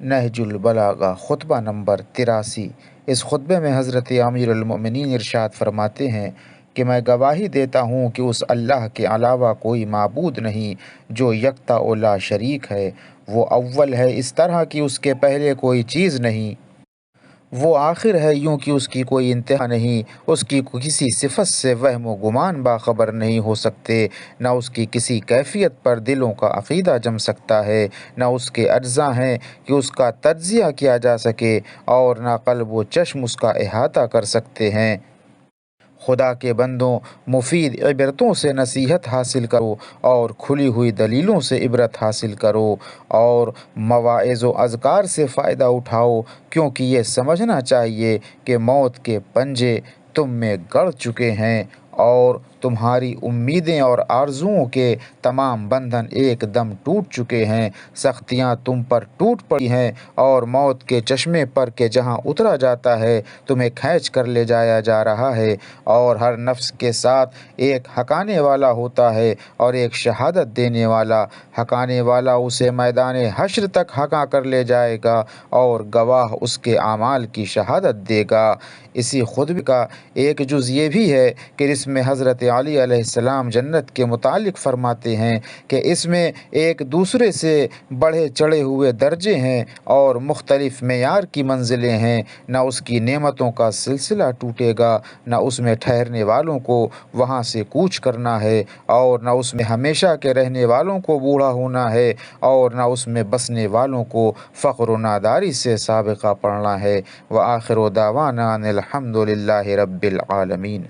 نہج البلاغہ خطبہ نمبر 83۔ اس خطبے میں حضرت امیر المؤمنین ارشاد فرماتے ہیں کہ میں گواہی دیتا ہوں کہ اس اللہ کے علاوہ کوئی معبود نہیں جو یکتا و لا شریک ہے۔ وہ اول ہے اس طرح کہ اس کے پہلے کوئی چیز نہیں، وہ آخر ہے یوں کہ اس کی کوئی انتہا نہیں، اس کی کسی صفت سے وہم و گمان باخبر نہیں ہو سکتے، نہ اس کی کسی کیفیت پر دلوں کا عقیدہ جم سکتا ہے، نہ اس کے اجزاء ہیں کہ اس کا تجزیہ کیا جا سکے، اور نہ قلب و چشم اس کا احاطہ کر سکتے ہیں۔ خدا کے بندوں، مفید عبرتوں سے نصیحت حاصل کرو اور کھلی ہوئی دلیلوں سے عبرت حاصل کرو، اور مواعظ و اذکار سے فائدہ اٹھاؤ، کیونکہ یہ سمجھنا چاہیے کہ موت کے پنجے تم میں گڑ چکے ہیں اور تمہاری امیدیں اور آرزوؤں کے تمام بندھن ایک دم ٹوٹ چکے ہیں۔ سختیاں تم پر ٹوٹ پڑی ہیں اور موت کے چشمے پر کہ جہاں اترا جاتا ہے تمہیں کھینچ کر لے جایا جا رہا ہے، اور ہر نفس کے ساتھ ایک ہکانے والا ہوتا ہے اور ایک شہادت دینے والا۔ ہکانے والا اسے میدان حشر تک ہکا کر لے جائے گا اور گواہ اس کے اعمال کی شہادت دے گا۔ اسی خطبے کا ایک جز یہ بھی ہے کہ اس میں حضرت علی علیہ السلام جنت کے متعلق فرماتے ہیں کہ اس میں ایک دوسرے سے بڑھے چڑھے ہوئے درجے ہیں اور مختلف معیار کی منزلیں ہیں، نہ اس کی نعمتوں کا سلسلہ ٹوٹے گا، نہ اس میں ٹھہرنے والوں کو وہاں سے کوچ کرنا ہے، اور نہ اس میں ہمیشہ کے رہنے والوں کو بوڑھا ہونا ہے، اور نہ اس میں بسنے والوں کو فقر و ناداری سے سابقہ پڑنا ہے۔ وآخر دعوانا ان الحمد للہ رب العالمین۔